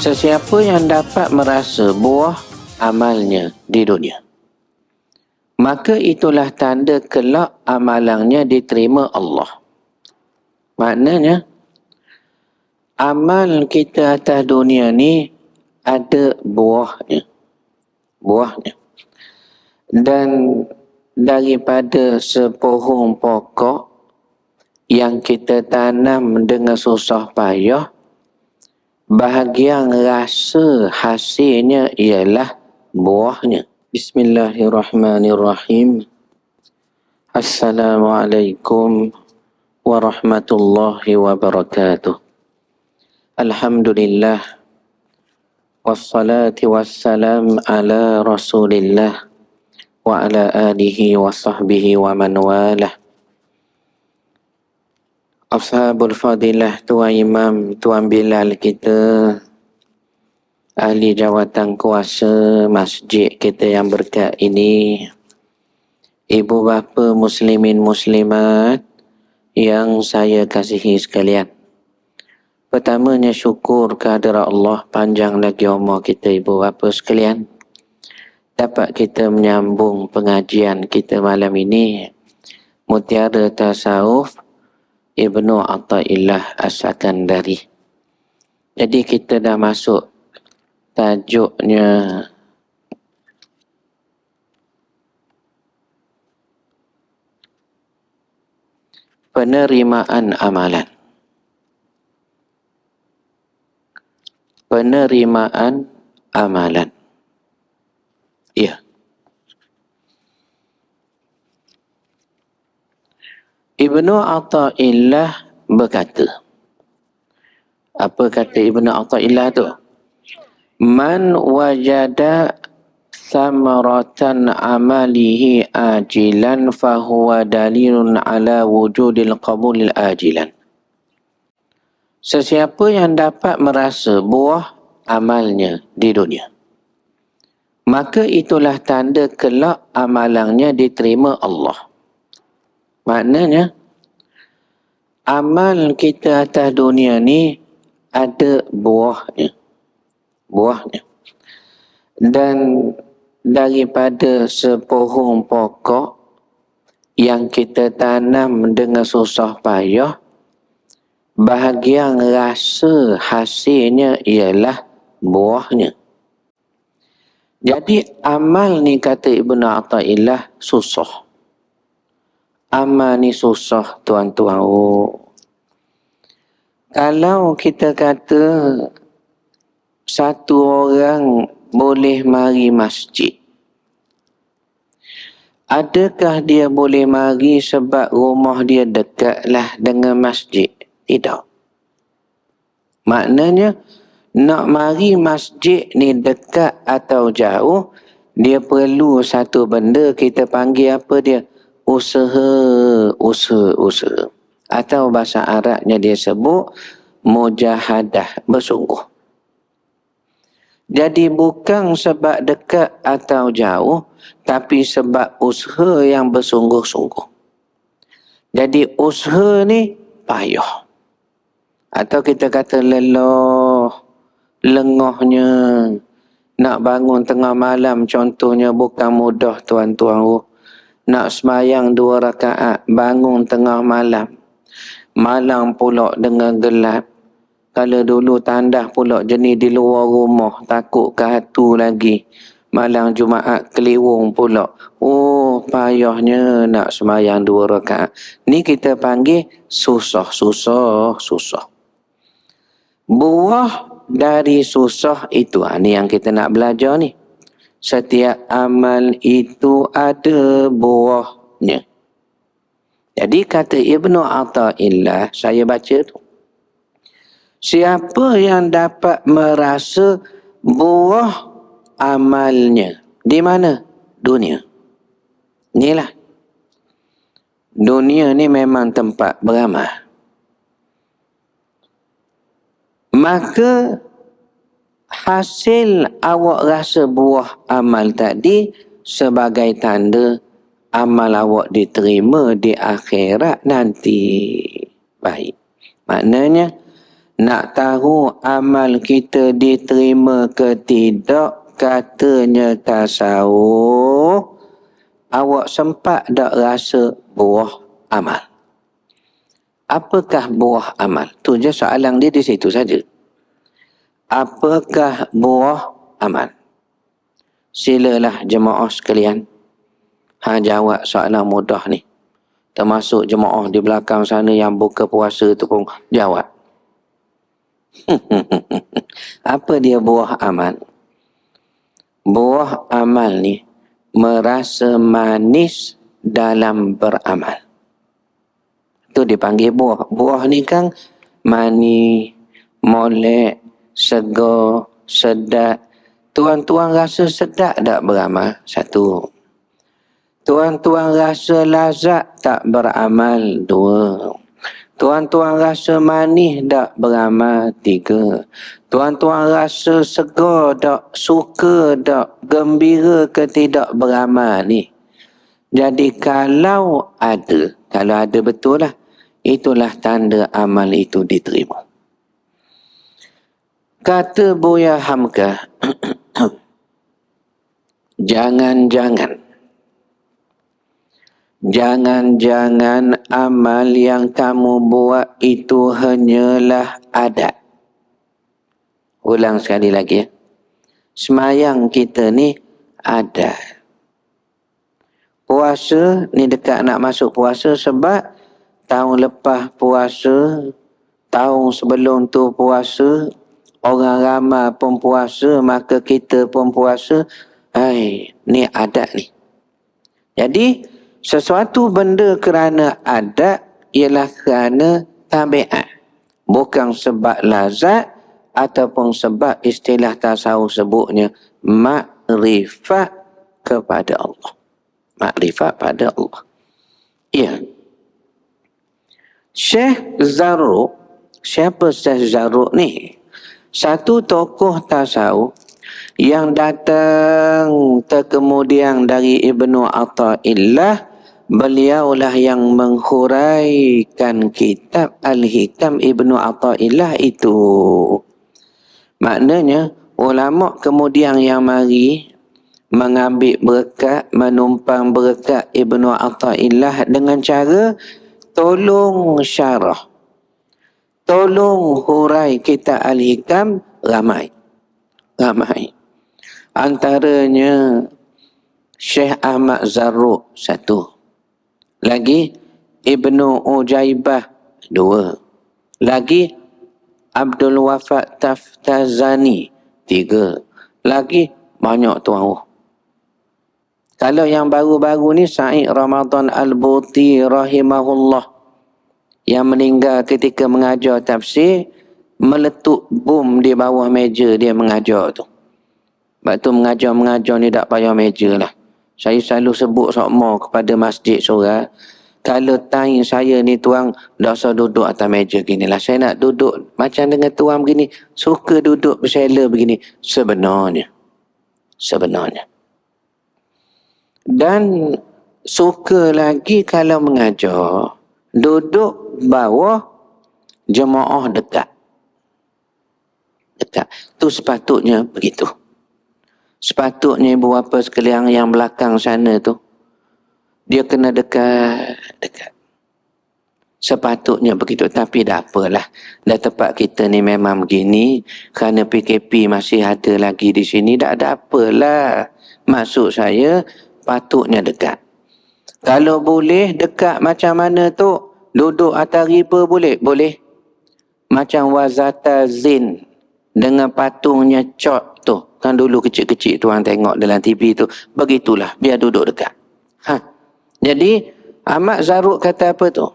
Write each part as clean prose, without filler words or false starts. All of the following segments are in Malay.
Sesiapa yang dapat merasa buah amalnya di dunia, maka itulah tanda kelak amalannya diterima Allah. Maknanya, amal kita atas dunia ni ada buahnya. Dan daripada sepohong pokok yang kita tanam dengan susah payah, bahagian rasa hasilnya ialah buahnya. Bismillahirrahmanirrahim. Assalamualaikum warahmatullahi wabarakatuh. Alhamdulillah. Wassalatu wassalam ala rasulillah wa ala alihi wa sahbihi wa man walah. Ashabul fadilah, Tuan Imam, Tuan Bilal kita, ahli jawatan kuasa masjid kita yang berkat ini, ibu bapa muslimin muslimat yang saya kasihi sekalian. Pertamanya syukur kehadirat Allah, panjang lagi umur kita ibu bapa sekalian, dapat kita menyambung pengajian kita malam ini, Mutiara Tasawuf Ibnu Athaillah As-Sakandari. Jadi kita dah masuk tajuknya penerimaan amalan. Penerimaan amalan. Ya. Ibnu Athaillah berkata. Apa kata Ibnu Athaillah tu? Man wajada samaratan amalihi ajilan fahuwa dalilun ala wujudil qabulil ajilan. Sesiapa yang dapat merasa buah amalnya di dunia, maka itulah tanda kelak amalannya diterima Allah. Maknanya, amal kita atas dunia ni ada buahnya. Dan daripada sepohong pokok yang kita tanam dengan susah payah, bahagian rasa hasilnya ialah buahnya. Jadi amal ni kata Ibnu Athaillah susah. Amal ni susah tuan-tuan. Kalau kita kata satu orang boleh mari masjid, adakah dia boleh mari sebab rumah dia dekatlah dengan masjid? Tidak. Maknanya, nak mari masjid ni dekat atau jauh, dia perlu satu benda kita panggil apa dia? Usaha. Atau bahasa Arabnya dia sebut mujahadah, bersungguh. Jadi bukan sebab dekat atau jauh, tapi sebab usaha yang bersungguh-sungguh. Jadi usaha ni payah. Atau kita kata lelah, lengahnya. Nak bangun tengah malam contohnya bukan mudah tuan-tuan. Nak semayang 2 rakaat, bangun tengah malam. Malam pula dengan gelap. Kalau dulu tandas pula jenis di luar rumah, takut ke hatu lagi. Malam Jumaat keliwung pula. Oh, payahnya nak semayang 2 rakaat. Ni kita panggil susah. Buah dari susah itu, ni yang kita nak belajar ni. Setiap amal itu ada buahnya. Jadi kata Ibnu Athaillah, saya baca tu. Siapa yang dapat merasa buah amalnya. Di mana? Dunia. Inilah. Dunia ni memang tempat beramal. Maka hasil awak rasa buah amal tadi sebagai tanda amal awak diterima di akhirat nanti. Baik. Maknanya Nak tahu amal kita diterima ke tidak, katanya tasawuf, awak sempat tak rasa buah amal? Apakah buah amal? Tu je soalan dia di situ saja. Apakah buah amal? Silalah jemaah sekalian, jawab soalan mudah ni. Termasuk jemaah di belakang sana yang buka puasa tu pun jawab. Apa dia buah amal? Buah amal ni merasa manis dalam beramal. Tu dipanggil buah. Buah ni kan manis, molek, segar, sedap. Tuan-tuan rasa sedap tak beramal? Satu. Tuan-tuan rasa lazat tak beramal? Dua. Tuan-tuan rasa manis tak beramal? Tiga. Tuan-tuan rasa segar tak, suka tak, gembira ke tidak beramal ni? Jadi kalau ada betul lah, itulah tanda amal itu diterima. Kata Buya Hamka, Jangan-jangan amal yang kamu buat itu hanyalah adat. Ulang sekali lagi ya. Semayang kita ni adat. Puasa ni dekat nak masuk puasa sebab tahun lepas puasa, tahun sebelum tu puasa, orang ramai pun puasa, maka kita pun puasa. Ni adat ni. Jadi sesuatu benda kerana adat ialah kerana tabiat, bukan sebab lazat ataupun sebab istilah tasawuf sebutnya makrifat kepada Allah. Makrifat pada Allah. Ya. Syekh Zarruq, siapa Syekh Zarruq ni? Satu tokoh tasawuf yang datang terkemudian dari Ibnu Atha'illah. Beliaulah yang menghuraikan kitab Al-Hikam Ibnu Atha'illah itu. Maknanya ulama kemudian yang mari mengambil berkat, menumpang berkat Ibnu Atha'illah dengan cara tolong syarah, tolong hurai kitab Al-Hikam. Ramai. Antaranya Syekh Ahmad Zarruq, satu. Lagi Ibnu Ujaibah, dua. Lagi Abdul Wafat Taftazani, tiga. Lagi banyak tuan. Kalau yang baru-baru ni Said Ramadan Al-Buti rahimahullah, yang meninggal ketika mengajar tafsir, meletup bom di bawah meja dia mengajar tu. Sebab tu mengajar ni tak payah meja lah. Saya selalu sebut sokmo kepada masjid surah, kalau time saya ni tuan, tak usah duduk atas meja gini lah. Saya nak duduk macam dengan tuan begini, suka duduk bersela begini. Sebenarnya. Dan suka lagi kalau mengajar, duduk bawah jemaah dekat. Tu sepatutnya begitu. Sepatutnya ibu bapa sekalian yang belakang sana tu, dia kena dekat. Sepatutnya begitu. Tapi tak apalah. Dah tempat kita ni memang begini. Kerana PKP masih ada lagi di sini. Tak ada apalah. Maksud saya, patutnya dekat. Kalau boleh dekat macam mana tu, duduk atas riba boleh? Boleh. Macam Wazata Zin dengan patungnya Cot tu. Kan dulu kecil-kecil tuan tengok dalam TV tu. Begitulah, biar duduk dekat. Jadi Ahmad Zarruq kata apa tu?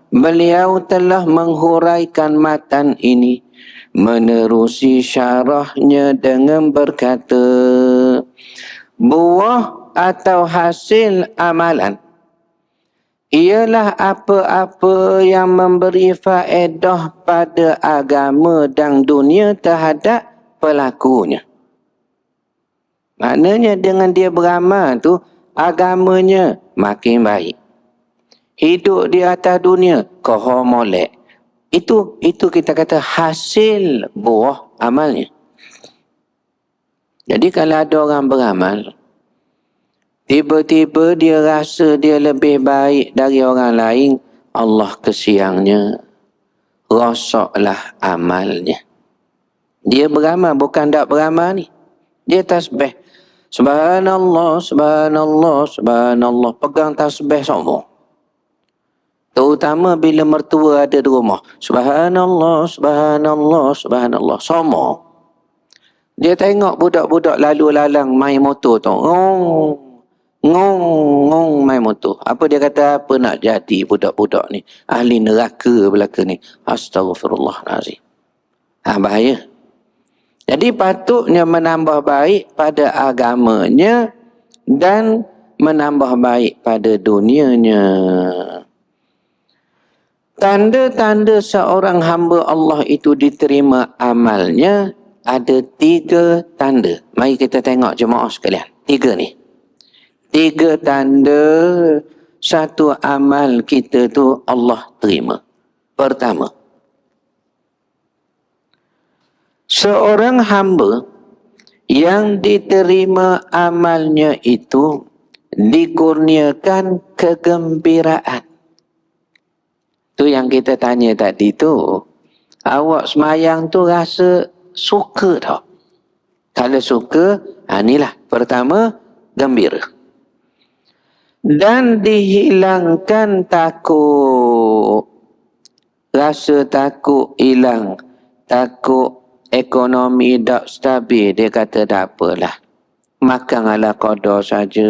Beliau telah menghuraikan matan ini, menerusi syarahnya dengan berkata, buah atau hasil amalan ialah apa-apa yang memberi faedah pada agama dan dunia terhadap pelakunya. Maknanya dengan dia beramal tu, agamanya makin baik. Hidup di atas dunia, koho molek. Itu kita kata hasil buah amalnya. Jadi kalau ada orang beramal, tiba-tiba dia rasa dia lebih baik dari orang lain, Allah kesiangnya, rosaklah amalnya. Dia beramal, bukan tak beramal ni. Dia tasbih. Subhanallah, subhanallah, subhanallah. Pegang tasbih semua. Terutama bila mertua ada di rumah. Subhanallah, subhanallah, subhanallah. Semua. Dia tengok budak-budak lalu lalang main motor tu. Ngong main motor. Apa dia kata? Apa nak jadi budak-budak ni? Ahli neraka belaka ni. Astaghfirullahalazim. Bahaya. Jadi patutnya menambah baik pada agamanya dan menambah baik pada dunianya. Tanda-tanda seorang hamba Allah itu diterima amalnya ada 3 tanda. Mari kita tengok jemaah sekalian. 3 ni. 3 tanda satu amal kita tu Allah terima. Pertama, seorang hamba yang diterima amalnya itu dikurniakan kegembiraan. Tu yang kita tanya tadi tu. Awak semayang tu rasa suka tak? Kalau suka, inilah pertama, gembira. Dan dihilangkan takut. Rasa takut hilang. Takut ekonomi tak stabil. Dia kata tak apalah. Makan ala qada saja.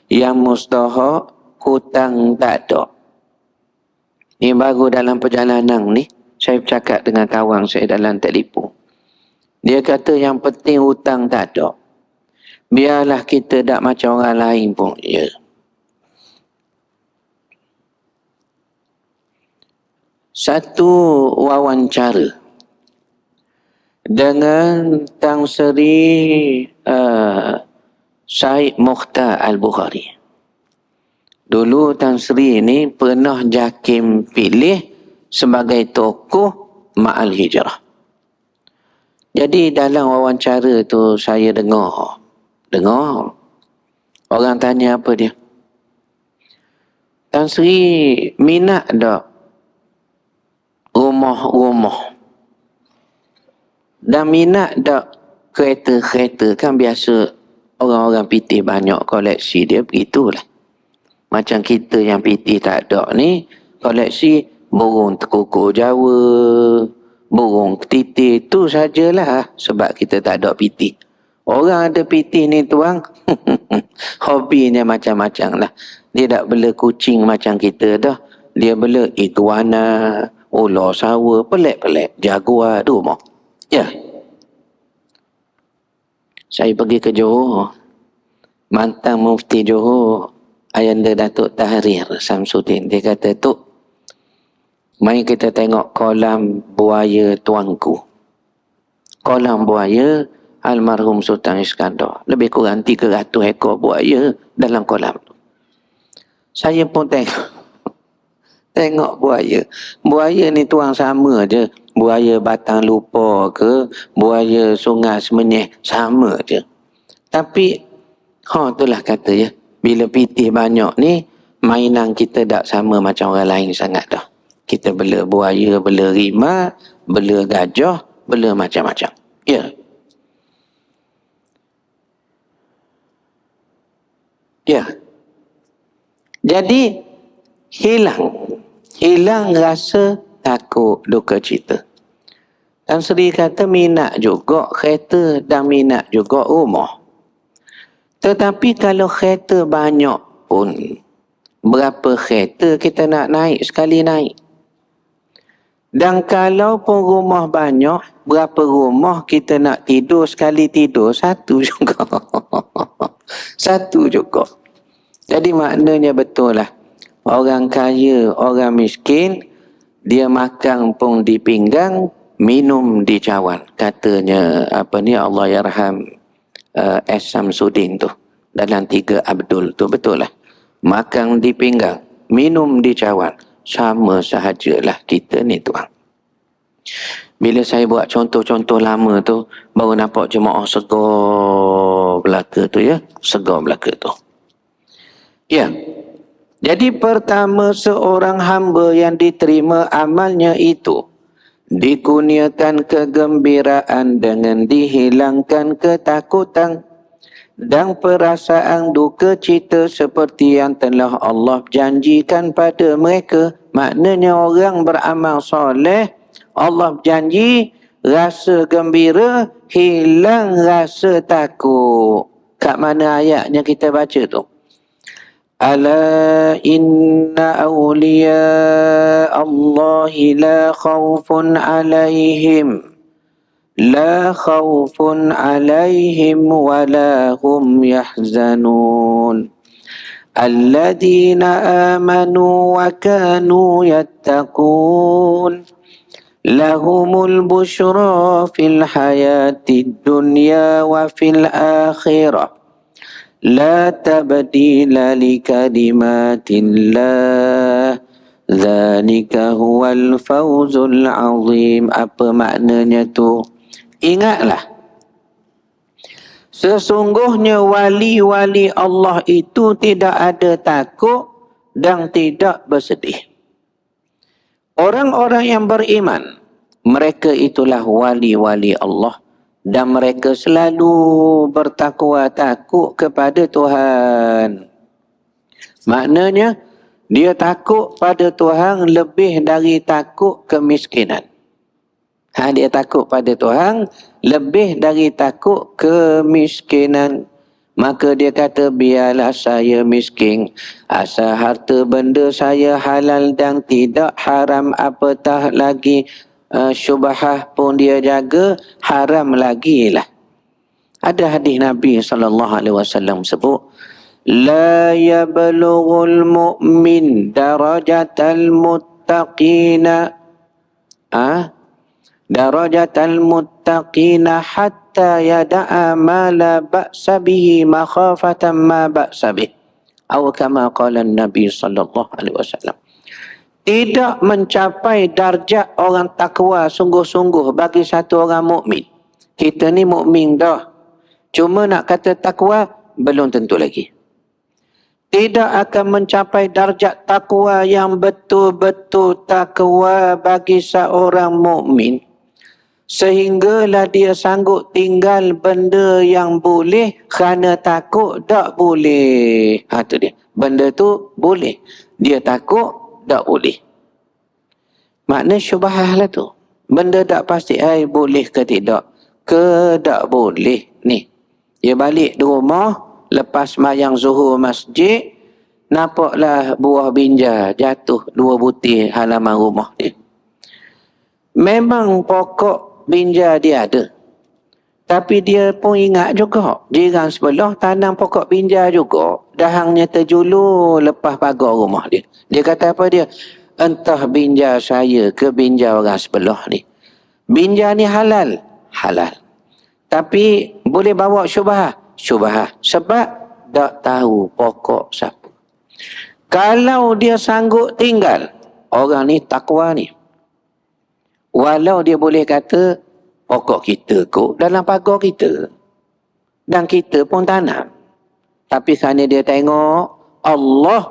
Yang mustahak, hutang tak ada. Ni baru dalam perjalanan ni, saya bercakap dengan kawan saya dalam telefon. Dia kata yang penting hutang tak ada. Biarlah kita tak macam orang lain pun. Ya. Satu wawancara dengan Tang Seri Syed Mukhtar Al-Bukhari. Dulu Tan Sri ni pernah JAKIM pilih sebagai tokoh Ma'al Hijrah. Jadi dalam wawancara tu saya dengar. Orang tanya apa dia? Tan Sri minat tak rumah-rumah? Dan minat tak kereta-kereta? Kan biasa orang-orang PT banyak koleksi dia, begitulah. Macam kita yang PT tak ada ni, koleksi burung tekukul Jawa, burung titik, tu sajalah sebab kita tak ada PT. Orang ada PT ni tuang, hobinya macam-macam lah. Dia tak bela kucing macam kita dah. Dia bela iguana, ular sawa, pelik-pelik, jaguar, tu mau. Ya. Saya pergi ke Johor. Mantan Mufti Johor, Ayanda Datuk Tahrir Samsudin, dia kata, Tok, mari kita tengok kolam buaya tuanku. Kolam buaya almarhum Sultan Iskandar. Lebih kurang 300 ekor buaya dalam kolam tu. Saya pun tengok buaya. Buaya ni tuang sama je. Buaya Batang Lupa ke, buaya Sungai Semenyih, sama je. Tapi, itulah kata ya. Bila pitih banyak ni, mainan kita tak sama macam orang lain sangat dah. Kita bela buaya, bela rimau, bela gajah, bela macam-macam. Ya. Ya. Jadi, hilang rasa takut, duka cita. Dan Seri kata minat juga kereta dan minat juga rumah. Tetapi kalau kereta banyak pun, berapa kereta kita nak naik sekali naik. Dan kalau pun rumah banyak, berapa rumah kita nak tidur sekali tidur? Satu juga. Satu juga. Jadi maknanya betul lah. Orang kaya, orang miskin, dia makan pun di pinggang, minum di cawan. Katanya Allah yarham S. Samsudin tu dalam 3 Abdul tu, betul lah. Makan di pinggang, minum di cawan. sama sahajalah kita ni tuan. Bila saya buat contoh-contoh lama tu, baru nampak jemaah segar belaka tu ya. Segar belaka tu. Ya. Jadi pertama seorang hamba yang diterima amalnya itu dikurniakan kegembiraan dengan dihilangkan ketakutan dan perasaan duka cita seperti yang telah Allah janjikan pada mereka. Maknanya orang beramal soleh, Allah janji rasa gembira, hilang rasa takut. Kat mana ayatnya kita baca tu? Ala inna awliya Allahi la khawfun alaihim wa la hum yahzanun alladhina amanu wa kanu yattaqun lahumul bushra fil hayatid dunya wa fil akhirah la tabdila li kalimatillah dzalika huwal fawzul azim. Apa maknanya tu? Ingatlah, sesungguhnya wali-wali Allah itu tidak ada takut dan tidak bersedih. Orang-orang yang beriman, mereka itulah wali-wali Allah. Dan mereka selalu bertakwa takut kepada Tuhan. Maknanya, dia takut pada Tuhan lebih dari takut kemiskinan. Dia takut pada Tuhan lebih dari takut kemiskinan. Maka dia kata, biarlah saya miskin, asal harta benda saya halal dan tidak haram, apatah lagi syubhah pun dia jaga, haram lagi lah. Ada hadis Nabi SAW sebut, la yablughul mu'min darajatal muttaqina darajatal muttaqina hatta yada'a ma la ba'sa bihi makhafatan ma ba'sa bih, atau kama qala Nabi SAW. Tidak mencapai darjat orang takwa sungguh-sungguh bagi satu orang mukmin. Kita ni mukmin dah, cuma nak kata takwa belum tentu lagi. Tidak akan mencapai darjat takwa yang betul-betul takwa bagi seorang mukmin sehinggalah dia sanggup tinggal benda yang boleh kerana takut tak boleh. Tu dia. Benda tu boleh, dia takut tak boleh. Makna syubhah lah tu. Benda tak pasti, boleh ke tidak? Ke tak boleh ni. Dia balik di rumah, lepas mayang zuhur masjid, nampaklah buah binja jatuh 2 butir halaman rumah dia. Memang pokok binja dia ada. Tapi dia pun ingat juga, jiran sebelah tanam pokok binja juga. Dahangnya terjulur lepas pagar rumah dia. Dia kata apa dia? Entah binja saya ke binja orang sebelah ni. Binja ni halal? Halal. Tapi boleh bawa syubhah? Syubhah. Sebab tak tahu pokok siapa. Kalau dia sanggup tinggal, orang ni takwa ni. Walau dia boleh kata, pokok kita kot dalam pagar kita. Dan kita pun tanam. Tapi kerana dia tengok, Allah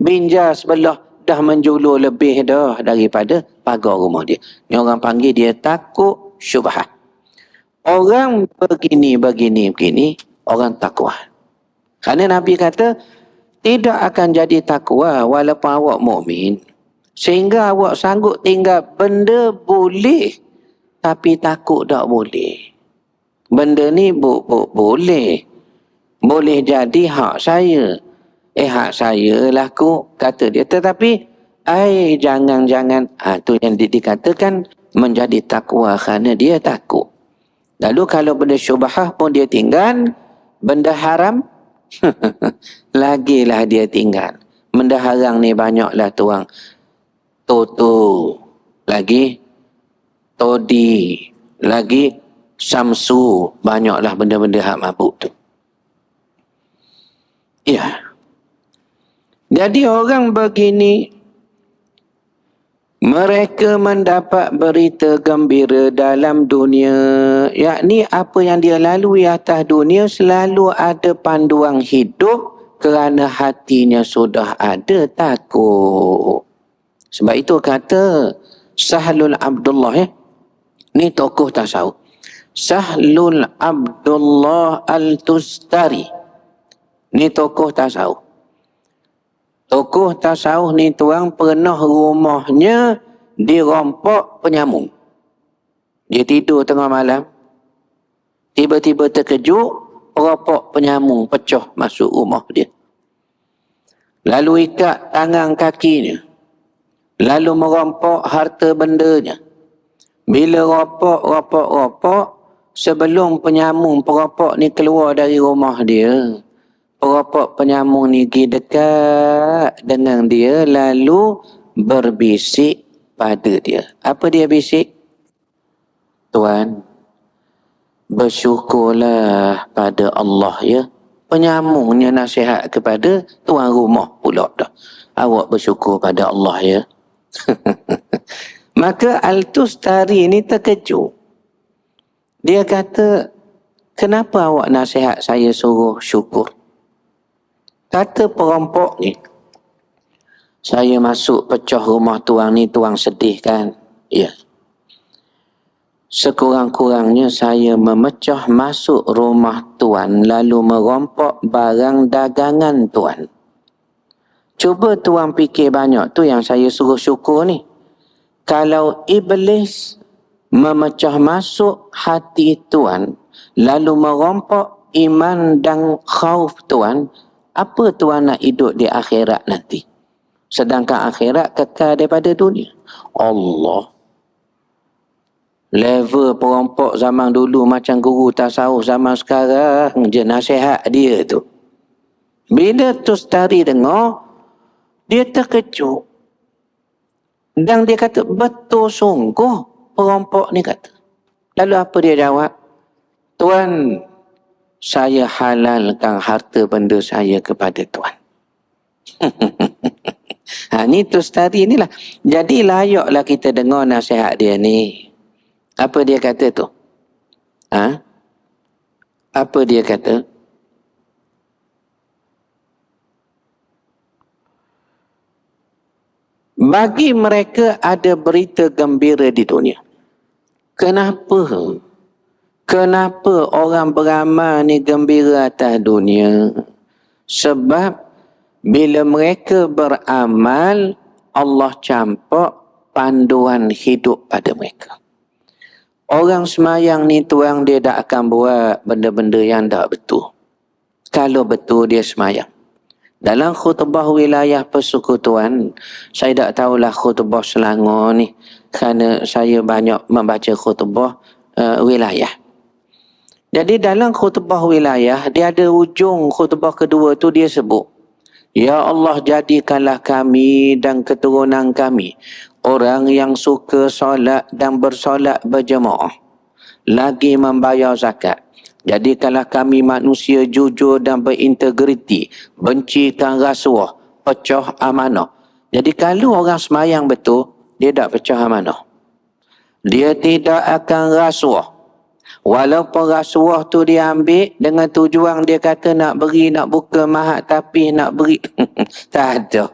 binja sebelah dah menjulur lebih dah daripada pagar rumah dia. Ni orang panggil dia takut syubhah. Orang begini, orang takwa. Kerana Nabi kata, tidak akan jadi takwa walaupun awak mukmin sehingga awak sanggup tinggal benda boleh tapi takut tak boleh. Benda ni boleh. Boleh jadi hak saya. Hak saya lah ku, kata dia. Tetapi, jangan-jangan. Tu yang dikatakan menjadi takwa kerana dia takut. Lalu kalau benda syubhah pun dia tinggal, benda haram, lagilah dia tinggal. Benda haram ni banyaklah tuang. Toto, lagi todi, lagi samsu, banyaklah benda-benda hak mabuk tu. Ya. Jadi orang begini Mereka mendapat berita gembira dalam dunia, yakni apa yang dia lalui atas dunia selalu ada panduan hidup kerana hatinya sudah ada takut. Sebab itu kata Sahlul Abdullah, ni tokoh tasawuf. Sahlul Abdullah Al-Tustari, ni tokoh tasawuf. Tokoh tasawuf ni tuang pernah rumahnya dirompok penyamung. Dia tidur tengah malam, tiba-tiba terkejut, perampok penyamung pecah masuk rumah dia. Lalu ikat tangan kakinya, lalu merompok harta bendanya. Bila ropok, sebelum penyamung perampok ni keluar dari rumah dia, perampok penyamung ni pergi dekat dengan dia lalu berbisik pada dia. Apa dia bisik? Tuan, bersyukurlah pada Allah ya. Penyamungnya nasihat kepada tuan rumah pula dah. Awak bersyukur pada Allah ya. Maka Al-Tustari ni terkejut. Dia kata, kenapa awak nasihat saya suruh syukur? Kata perampok ni, saya masuk pecah rumah tuang ni, tuang sedih kan? Ya. Sekurang-kurangnya saya memecah masuk rumah tuan lalu merompok barang dagangan tuan. Cuba tuan fikir banyak tu yang saya suruh syukur ni. Kalau iblis memecah masuk hati tuan lalu merompok iman dan khauf tuan, apa tuan nak hidup di akhirat nanti? Sedangkan akhirat kekal daripada dunia. Allah. Level perampok zaman dulu macam guru tasawuf zaman sekarang je nasihat dia tu. Bila Tustari dengar, dia terkejut. Dan dia kata, betul sungguh perampok ni kata. Lalu apa dia jawab? Tuan, saya halalkan harta benda saya kepada tuan. Ni Tustari ni lah. Jadi layaklah kita dengar nasihat dia ni. Apa dia kata tu? Apa dia kata? Bagi mereka ada berita gembira di dunia. Kenapa? Kenapa orang beramal ni gembira atas dunia? Sebab bila mereka beramal, Allah campak panduan hidup pada mereka. Orang semayang ni tuang dia tak akan buat benda-benda yang tak betul. Kalau betul dia semayang. Dalam khutbah wilayah persekutuan, saya tak tahulah khutbah Selangor ni kerana saya banyak membaca khutbah wilayah. Jadi dalam khutbah wilayah, dia ada ujung khutbah kedua tu dia sebut, ya Allah jadikanlah kami dan keturunan kami orang yang suka solat dan bersolat berjemaah, lagi membayar zakat. Jadikanlah kami manusia jujur dan berintegriti, bencikan rasuah, pecah amanah. Jadi kalau orang semayang betul, dia tak pecah amanah. Dia tidak akan rasuah. Walaupun rasuah tu dia ambil dengan tujuan dia kata nak beri, nak buka mahat tapi nak beri. Tak ada.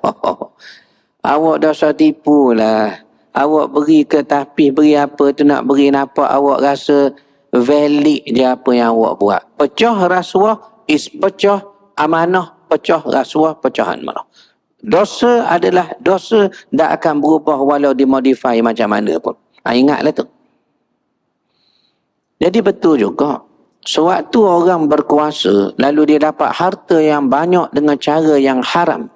Awak dosa tipu lah. Awak beri ke tapi beri apa tu nak beri nampak awak rasa valid je apa yang awak buat. Pecah rasuah is pecah amanah, pecah rasuah, pecahan amanah. Dosa adalah dosa, tak akan berubah walau dimodify macam mana pun. Ingatlah tu. Jadi betul juga. Sewaktu orang berkuasa lalu dia dapat harta yang banyak dengan cara yang haram.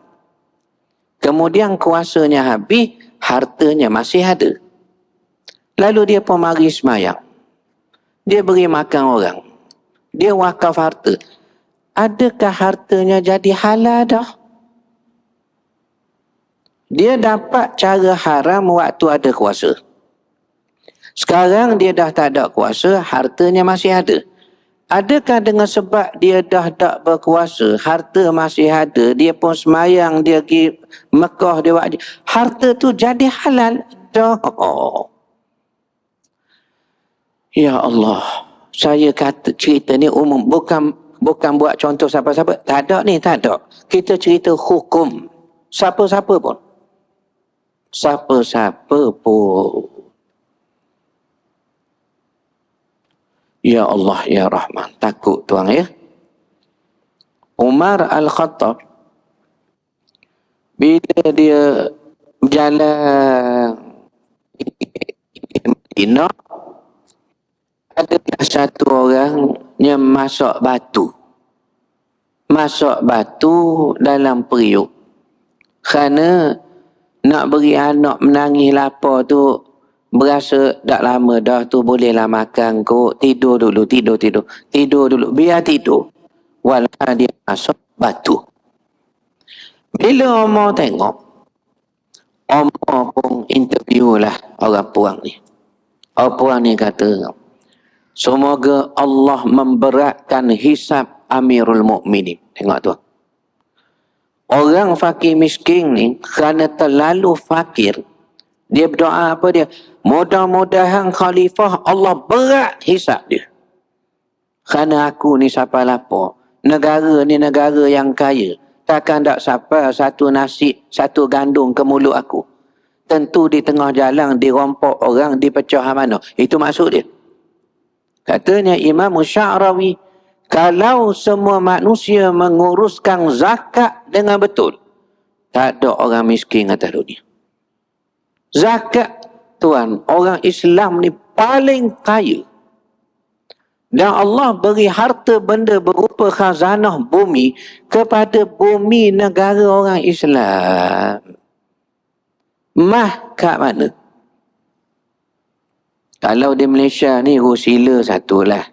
Kemudian kuasanya habis, hartanya masih ada. Lalu dia pun mari semayang. Dia beri makan orang. Dia wakaf harta. Adakah hartanya jadi halal dah? Dia dapat cara haram waktu ada kuasa. Sekarang dia dah tak ada kuasa, hartanya masih ada. Adakah dengan sebab dia dah tak berkuasa, harta masih ada, dia pun semayang, dia pergi Mekah, dia harta tu jadi halal? ada. Oh. Ya Allah, saya kata cerita ni umum, bukan buat contoh siapa-siapa. Tak ada ni, tak ada. Kita cerita hukum. Siapa-siapa pun. Siapa-siapa pun. Ya Allah, ya Rahman. Takut tuan ya. Umar Al-Khattab, bila dia berjalan di Madinah, ada satu orang yang masuk batu. Masuk batu dalam periuk. Kerana nak beri anak menangis lapar tu, berasa tak lama dah tu bolehlah makan kot. Tidur dulu. Tidur dulu. Biar tidur. Walau dia masuk batu. Bila Umar tengok, Umar pun interview lah orang puang ni. Orang puang ni kata, semoga Allah memberatkan hisab Amirul Mukminin. Tengok tu. Orang fakir miskin ni, kerana terlalu fakir, dia berdoa apa dia? Mudah-mudahan khalifah Allah berat hisab dia. Kerana aku ni siapa lapar. Negara ni negara yang kaya. Takkan tak siapa satu nasi, satu gandum ke mulut aku. Tentu di tengah jalan dirompok orang, dipecah mana. Itu maksud dia. Katanya Imam Sya'rawi, kalau semua manusia menguruskan zakat dengan betul, tak ada orang miskin atas dunia. Zakat, tuan, orang Islam ni paling kaya. Dan Allah beri harta benda berupa khazanah bumi kepada bumi negara orang Islam. Mah kat mana? Kalau di Malaysia ni Rusila satulah.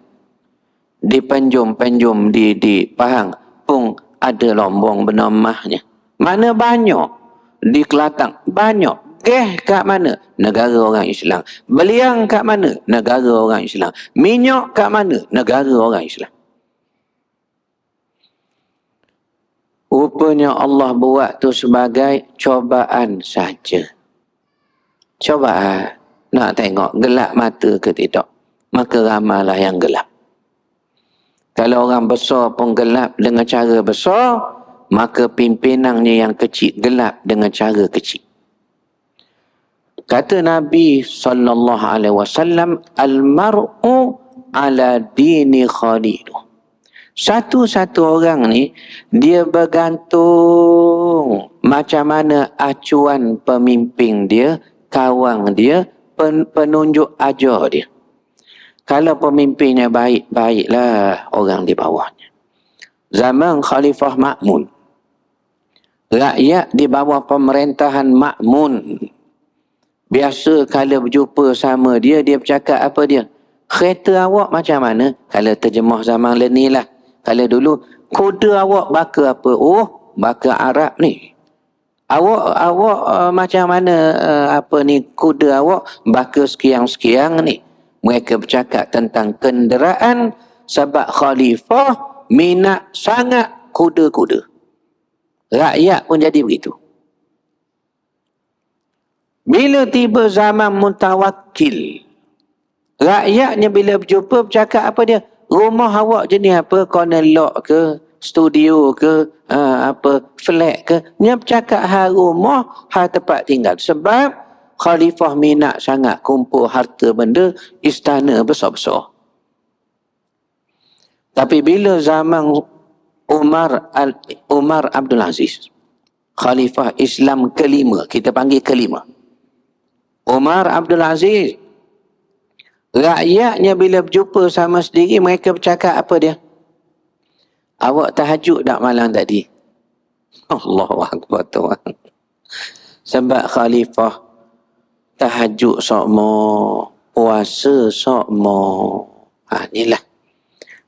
Di penjum-penjum di Pahang pun ada lombong benar mahnya. Mana banyak? Di Kelantan banyak. Kat mana? Negara orang Islam. Beliang kat mana? Negara orang Islam. Minyak kat mana? Negara orang Islam. Rupanya Allah buat tu sebagai cobaan saja. Cobaan. Nak tengok gelap mata ke tidak. Maka ramailah yang gelap. Kalau orang besar pun gelap dengan cara besar, maka pimpinannya yang kecil gelap dengan cara kecil. Kata Nabi SAW, al-mar'u ala dini khalilu. Satu-satu orang ni, dia bergantung macam mana acuan pemimpin dia, kawan dia, penunjuk ajar dia. Kalau pemimpinnya baik, baiklah orang di bawahnya. Zaman Khalifah Ma'mun, rakyat di bawah pemerintahan Ma'mun, biasa kalau berjumpa sama dia, dia bercakap apa dia? Kereta awak macam mana? Kalau terjemah zaman ni lah. Kalau dulu, kuda awak baka apa? Oh, baka Arab ni. Awak macam mana apa ni kuda awak? Baka sekian-sekian ni. Mereka bercakap tentang kenderaan sebab khalifah minat sangat kuda-kuda. Rakyat pun jadi begitu. Bila tiba zaman Mutawakkil, rakyatnya bila berjumpa bercakap apa dia? Rumah awak jenis apa? Corner lock ke? Studio ke? Apa? Flat ke? Dia bercakap hal rumah, hal tempat tinggal. Sebab khalifah minat sangat kumpul harta benda istana besar-besar. Tapi bila zaman Umar Abdul Aziz, khalifah Islam kelima, kita panggil kelima, Umar Abdul Aziz, rakyatnya bila berjumpa sama sendiri, mereka bercakap apa dia? Awak tahajud tak malam tadi? Allahu Akbar tuan. Sebab khalifah tahajud sokmo, puasa sokmo. Inilah.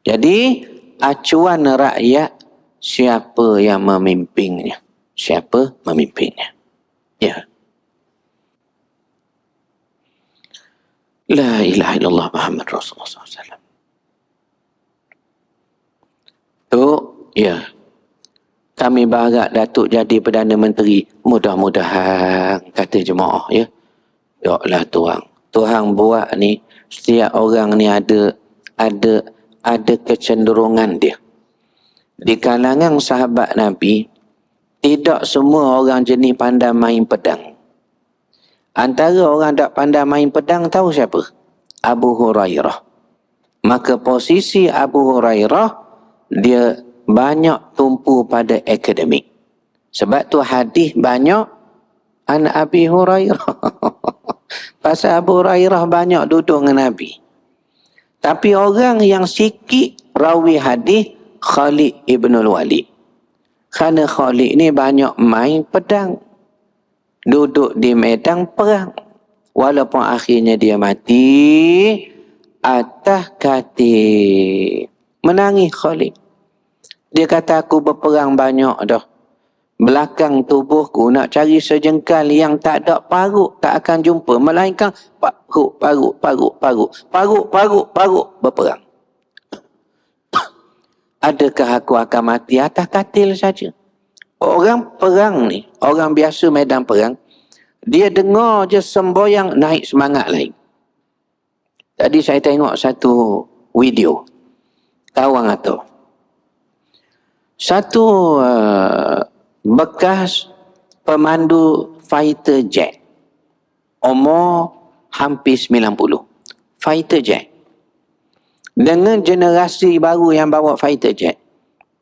Jadi, acuan rakyat, siapa yang memimpinnya? Siapa memimpinnya? Ya. La ilaha illallah Muhammad Rasulullah SAW. Tu, ya. Kami berharap Datuk jadi Perdana Menteri. Mudah-mudahan, kata jemaah, ya. Doklah Tuhan buat ni, setiap orang ni ada kecenderungan dia. Di kalangan sahabat Nabi, tidak semua orang jenis pandai main pedang. Antara orang tak pandai main pedang tahu siapa? Abu Hurairah. Maka posisi Abu Hurairah, dia banyak tumpu pada akademik. Sebab tu hadis banyak an Abi Hurairah. Pasal Abu Hurairah banyak duduk dengan Nabi. Tapi orang yang sikit rawi hadis Khalid ibn al-Walid. Kerana Khalid ni banyak main pedang. Duduk di medan perang. Walaupun akhirnya dia mati atas katil. Menangis Khalid. Dia kata aku berperang banyak dah. Belakang tubuhku nak cari sejengkal yang tak ada parut tak akan jumpa. Melainkan parut berperang. Adakah aku akan mati atas katil saja? Orang perang ni, orang biasa medan perang, dia dengar je semboyang naik semangat lain. Tadi saya tengok satu video. Tawang atau satu bekas pemandu fighter jet. Umur hampir 90. Fighter jet. Dengan generasi baru yang bawa fighter jet.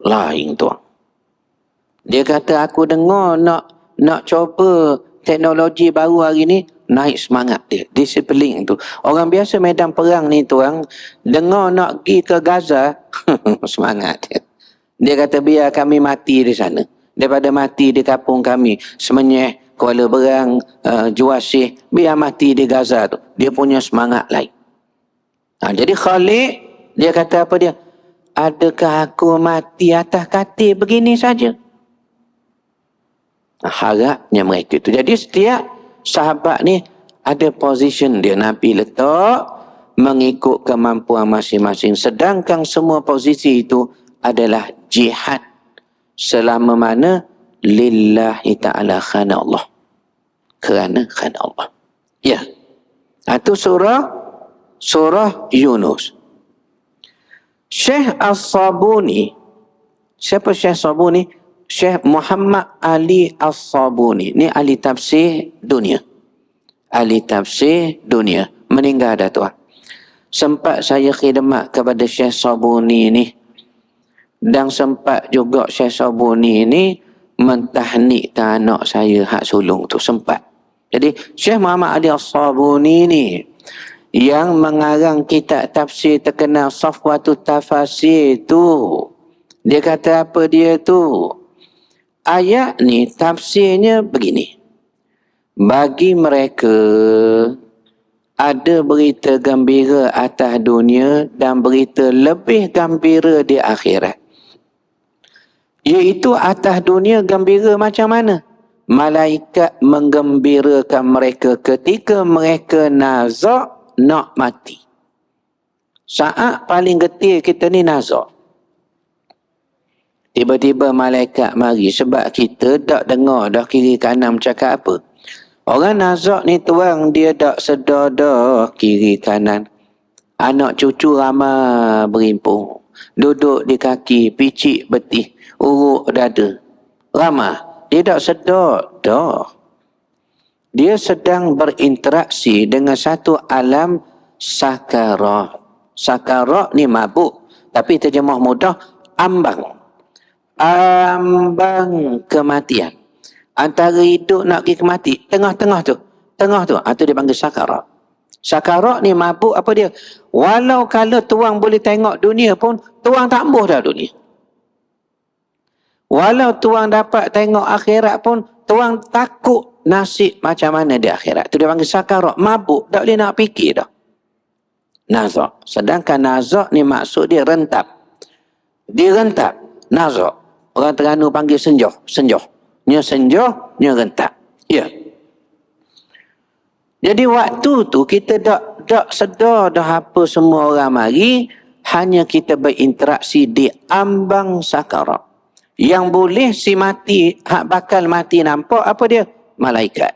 Lain tuan. Dia kata aku dengar nak cuba teknologi baru hari ni, naik semangat dia. Disiplin tu. Orang biasa medan perang ni tuan, dengar nak pergi ke Gaza, semangat dia. Dia kata biar kami mati di sana. Daripada mati di kampung kami, Semenyih, Kuala Berang, Juasih, biar mati di Gaza tu. Dia punya semangat lain. Jadi Khalid, dia kata apa dia? Adakah aku mati atas katil begini saja? Harapnya mereka itu. Jadi setiap sahabat ni ada position dia. Nabi letak mengikut kemampuan masing-masing. Sedangkan semua posisi itu adalah jihad. Selama mana lillahi ta'ala khana Allah. Kerana khana Allah. Ya. Itu surah Yunus. Syekh As-Sabuni. Siapa Syekh Sabuni? Syekh Muhammad Ali As-Sabuni. Ni ahli tafsir dunia. Ahli tafsir dunia. Meninggal dah tuan. Sempat saya khidmat kepada Syekh Sabuni ni. Dan sempat juga Syekh Sabuni ni mentahnikkan anak saya hak sulung tu. Sempat. Jadi Syekh Muhammad Ali As-Sabuni ni yang mengarang kitab tafsir terkenal Safwatut Tafasir tu. Dia kata apa dia tu? Ayat ni tafsirnya begini. Bagi mereka ada berita gembira atas dunia dan berita lebih gembira di akhirat. Iaitu atas dunia gembira macam mana? Malaikat menggembirakan mereka ketika mereka nazak nak mati. Saat paling getir kita ni nazak. Tiba-tiba malaikat mari sebab kita tak dengar dah kiri kanan cakap apa. Orang nazak ni tuang dia tak sedar dah kiri kanan. Anak cucu ramai berimpung. Duduk di kaki, picit betih, uruk dada. Ramai. Dia tak sedar dah. Dia sedang berinteraksi dengan satu alam sakarat. Sakarat ni mabuk. Tapi terjemah mudah, ambang. Ambang kematian. Antara hidup nak pergi ke mati. Tengah-tengah tu. Tengah tu. Itu dia panggil sakarat. Sakarat ni mabuk apa dia? Walau kalau tuang boleh tengok dunia pun, tuang tak ambuh dah dunia. Walau tuang dapat tengok akhirat pun, tuang takut nasib macam mana di akhirat. Itu dia panggil sakarat. Mabuk. Tak boleh nak fikir dah. Nazak. Sedangkan nazak ni maksud dia rentap. Dia rentap. Nazak. Orang Terengganu panggil senjoh. Senjoh. Nya senjoh, nya rentap. Ya. Jadi waktu tu kita tak sedar dah apa semua orang mari. Hanya kita berinteraksi di ambang sakarat. Yang boleh si mati, hak bakal mati nampak apa dia? Malaikat.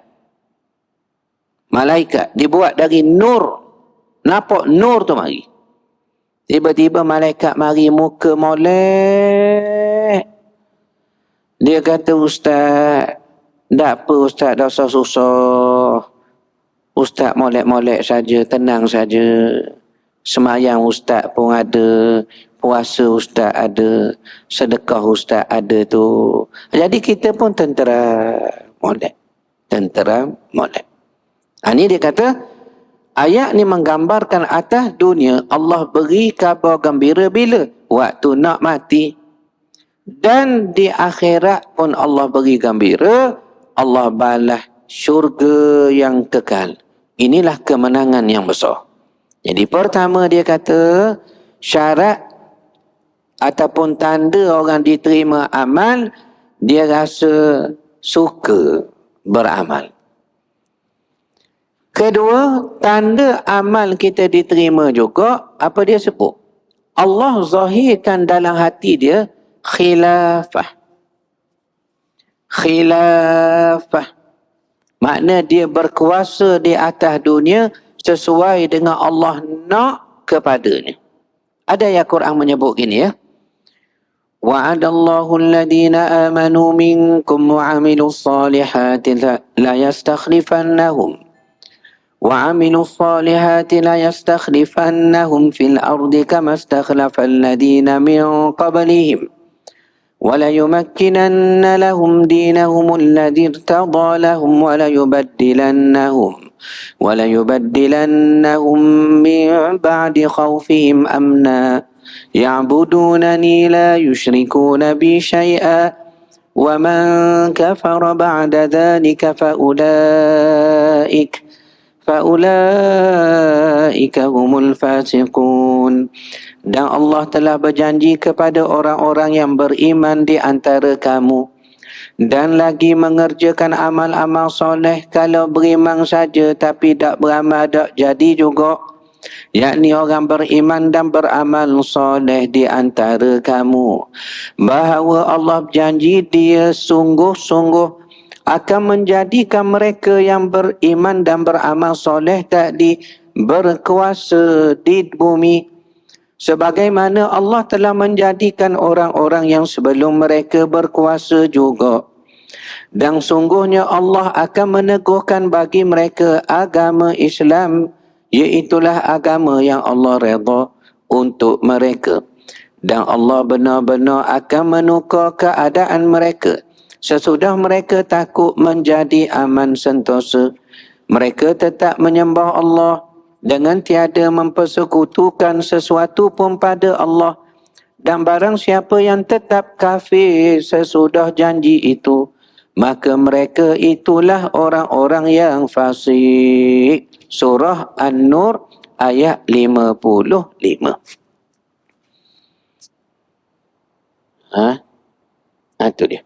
Malaikat dibuat dari nur. Nampak nur tu mari. Tiba-tiba malaikat mari muka molek. Dia kata, Ustaz, tak apa Ustaz, tak usah susah. Ustaz molek-molek saja, tenang saja. Semayang Ustaz pun ada, puasa Ustaz ada, sedekah Ustaz ada tu. Jadi kita pun tentera molek. Tentera molek. Ini dia kata, ayat ni menggambarkan atas dunia Allah beri khabar gembira bila? Waktu nak mati. Dan di akhirat pun Allah beri gembira, Allah balas syurga yang kekal. Inilah kemenangan yang besar. Jadi pertama dia kata, syarat ataupun tanda orang diterima amal, dia rasa suka beramal. Kedua, tanda amal kita diterima juga, apa dia sebut? Allah zahirkan dalam hati dia khilafah. Khilafah. Makna dia berkuasa di atas dunia sesuai dengan Allah nak kepadanya. Ada ayat Quran menyebut gini ya. Wa'adallahu alladhina amanu minkum wa 'amilus salihati la yastakhlifannahum وعملوا الصالحات ليستخلفنهم في الأرض كما استخلف الذين من قبلهم وليمكنن لهم دينهم الذي ارتضى لهم وليبدلنهم من بعد خوفهم أمنا يعبدونني لا يشركون بي شيئا ومن كفر بعد ذلك فأولئك هم الفاسقون. Dan Allah telah berjanji kepada orang-orang yang beriman di antara kamu dan lagi mengerjakan amal-amal soleh, kalau beriman saja tapi tak beramal tak jadi juga, yakni orang beriman dan beramal soleh di antara kamu, bahawa Allah berjanji dia sungguh-sungguh akan menjadikan mereka yang beriman dan beramal soleh tadi berkuasa di bumi, sebagaimana Allah telah menjadikan orang-orang yang sebelum mereka berkuasa juga. Dan sungguhnya Allah akan meneguhkan bagi mereka agama Islam, iaitulah agama yang Allah redha untuk mereka. Dan Allah benar-benar akan menukar keadaan mereka sesudah mereka takut menjadi aman sentosa. Mereka tetap menyembah Allah dengan tiada mempersekutukan sesuatu pun pada Allah. Dan barang siapa yang tetap kafir sesudah janji itu, maka mereka itulah orang-orang yang fasik. Surah An-Nur ayat 55. Itu dia.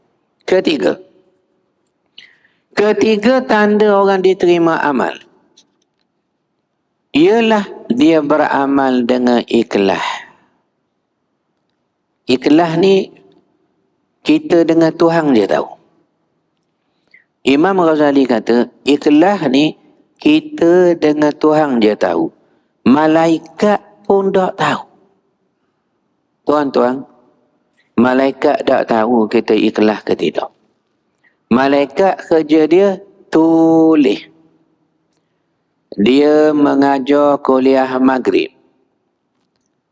Ketiga tanda orang diterima amal ialah dia beramal dengan ikhlas. Ikhlas ni kita dengan Tuhan dia tahu. Imam Ghazali kata ikhlas ni kita dengan Tuhan dia tahu. Malaikat pun tak tahu. Tuan-tuan, malaikat tak tahu kita ikhlas ke tidak. Malaikat kerja dia tulis. Dia mengajar kuliah maghrib.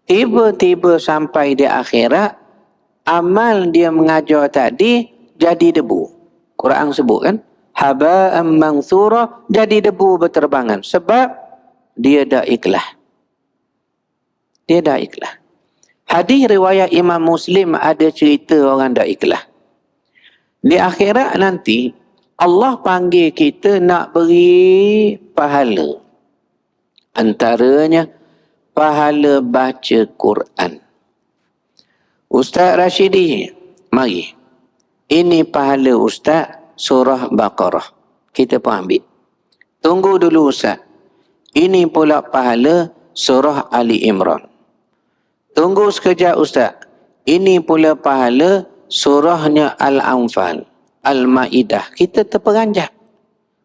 Tiba-tiba sampai di akhirat, amal dia mengajar tadi jadi debu. Quran sebut kan, haba'an mansura, jadi debu berterbangan. Sebab dia dah ikhlas. Dia dah ikhlas. Hadis riwayat Imam Muslim ada cerita orang dah ikhlas. Di akhirat nanti, Allah panggil kita nak beri pahala. Antaranya, pahala baca Quran. Ustaz Rashidi, mari. Ini pahala Ustaz surah Baqarah. Kita pun ambil. Tunggu dulu Ustaz. Ini pula pahala surah Ali Imran. Tunggu sekejap Ustaz. Ini pula pahala surahnya Al-Anfal, Al-Ma'idah. Kita terperanjat.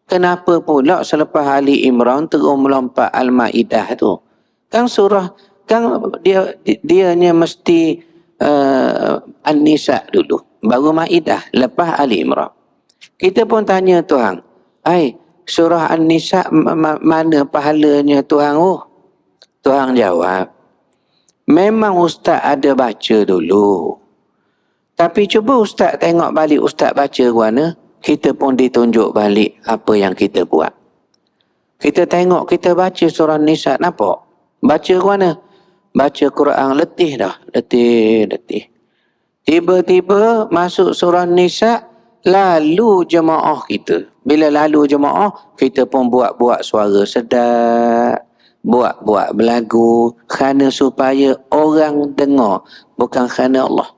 Kenapa pula selepas Ali Imran terus melompat Al-Maidah tu? Kan surah, kan dianya mesti An-Nisa dulu, baru Maidah, lepas Ali Imran. Kita pun tanya Tuhan, surah An-Nisa mana pahalanya Tuhan? Tuhan jawab, memang Ustaz ada baca dulu. Tapi cuba Ustaz tengok balik Ustaz baca ke mana, kita pun ditunjuk balik apa yang kita buat. Kita tengok, kita baca surah Nisa, nampak? Baca ke mana? Baca Quran, letih dah. Letih. Tiba-tiba masuk surah Nisa, lalu jemaah kita. Bila lalu jemaah, kita pun buat-buat suara sedap. Buat-buat berlagu. Kerana supaya orang dengar. Bukan kerana Allah.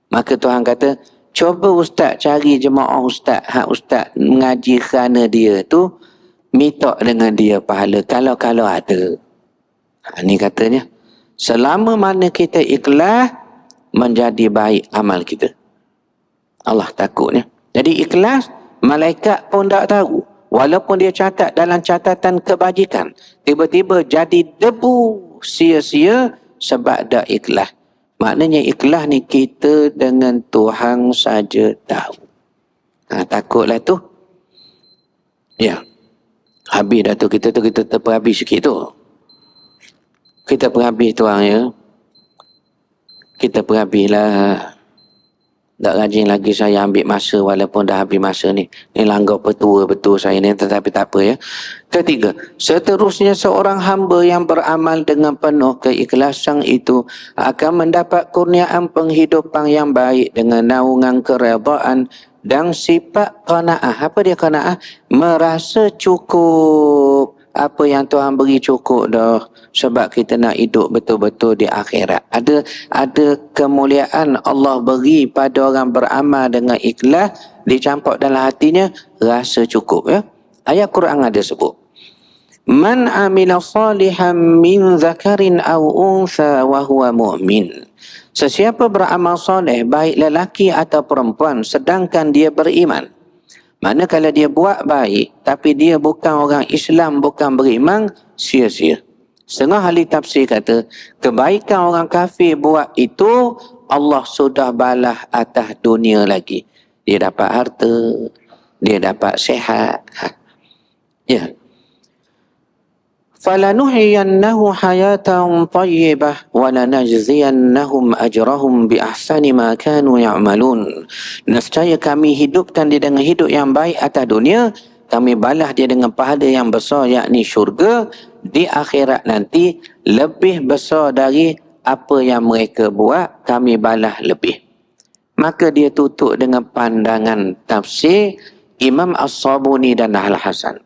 Maka Tuhan kata, cuba Ustaz cari jemaah Ustaz, Ustaz mengaji kerana dia tu, minta dengan dia pahala kalau ada. Ini katanya, selama mana kita ikhlas, menjadi baik amal kita. Allah takutnya. Jadi ikhlas, malaikat pun tak tahu. Walaupun dia catat dalam catatan kebajikan, tiba-tiba jadi debu sia-sia sebab dah ikhlas. Maknanya ikhlas ni kita dengan Tuhan saja tahu. Takutlah tu. Ya. Habis dah tu, kita terperhabis sikit tu. Kita perhabis Tuhan ya. Kita perhabislah. Tak rajin lagi saya ambil masa walaupun dah habis masa ni. Ni langgar petua betul saya ni, tetapi tak apa ya. Ketiga, seterusnya seorang hamba yang beramal dengan penuh keikhlasan itu akan mendapat kurniaan penghidupan yang baik dengan naungan keredaan dan sifat qanaah. Apa dia qanaah? Merasa cukup. Apa yang Tuhan beri cukup dah. Sebab kita nak hidup betul-betul di akhirat. Ada kemuliaan Allah beri pada orang beramal dengan ikhlas, dicampur dalam hatinya, rasa cukup ya. Ayat Quran ada sebut. Man amila salihan min zakarin aw untha wa huwa mu'min. Sesiapa beramal soleh, baik lelaki atau perempuan, sedangkan dia beriman. Mana kalau dia buat baik, tapi dia bukan orang Islam, bukan beriman, sia-sia. Setengah ahli tafsir kata, kebaikan orang kafir buat itu, Allah sudah balas atas dunia lagi. Dia dapat harta, dia dapat sihat. Ya. Falanuhyiyannahu hayatan tayyibah wa lanajziyannahum ajrahum bi ahsani ma kanu ya'malun. Nescaya kami hidupkan dia dengan hidup yang baik atas dunia, kami balas dia dengan pahala yang besar, yakni syurga di akhirat nanti, lebih besar dari apa yang mereka buat, kami balas lebih. Maka dia tutup dengan pandangan tafsir Imam As-Sabuni dan Al-Hasan.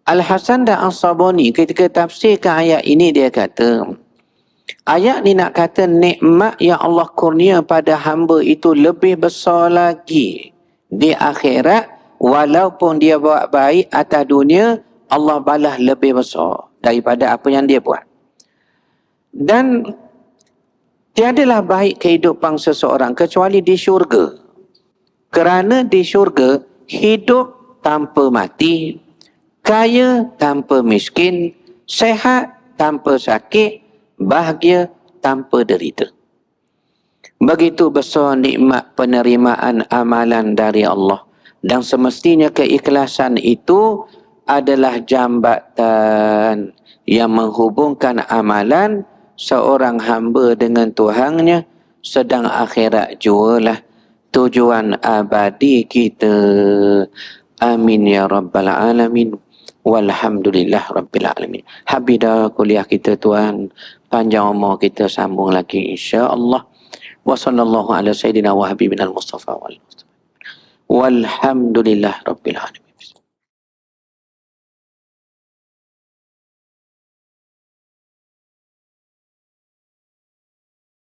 Al-Hasan dan As-Sabuni ketika tafsirkan ayat ini, dia kata, ayat ni nak kata nikmat yang Allah kurnia pada hamba itu lebih besar lagi di akhirat. Walaupun dia buat baik atas dunia, Allah balas lebih besar daripada apa yang dia buat. Dan tiadalah baik kehidupan seseorang kecuali di syurga. Kerana di syurga, hidup tanpa mati, kaya tanpa miskin, sehat tanpa sakit, bahagia tanpa derita. Begitu besar nikmat penerimaan amalan dari Allah. Dan semestinya keikhlasan itu adalah jambatan yang menghubungkan amalan seorang hamba dengan Tuhannya, sedang akhirat jualah tujuan abadi kita. Amin ya rabbal alamin. Walhamdulillah rabbil alamin. Habis dah kuliah kita Tuhan, panjang umur kita, sambung lagi insya-Allah. Wa sallallahu ala sayyidina wa habibina al-Mustafa wal Mustafa. Walhamdulillah rabbil alamin.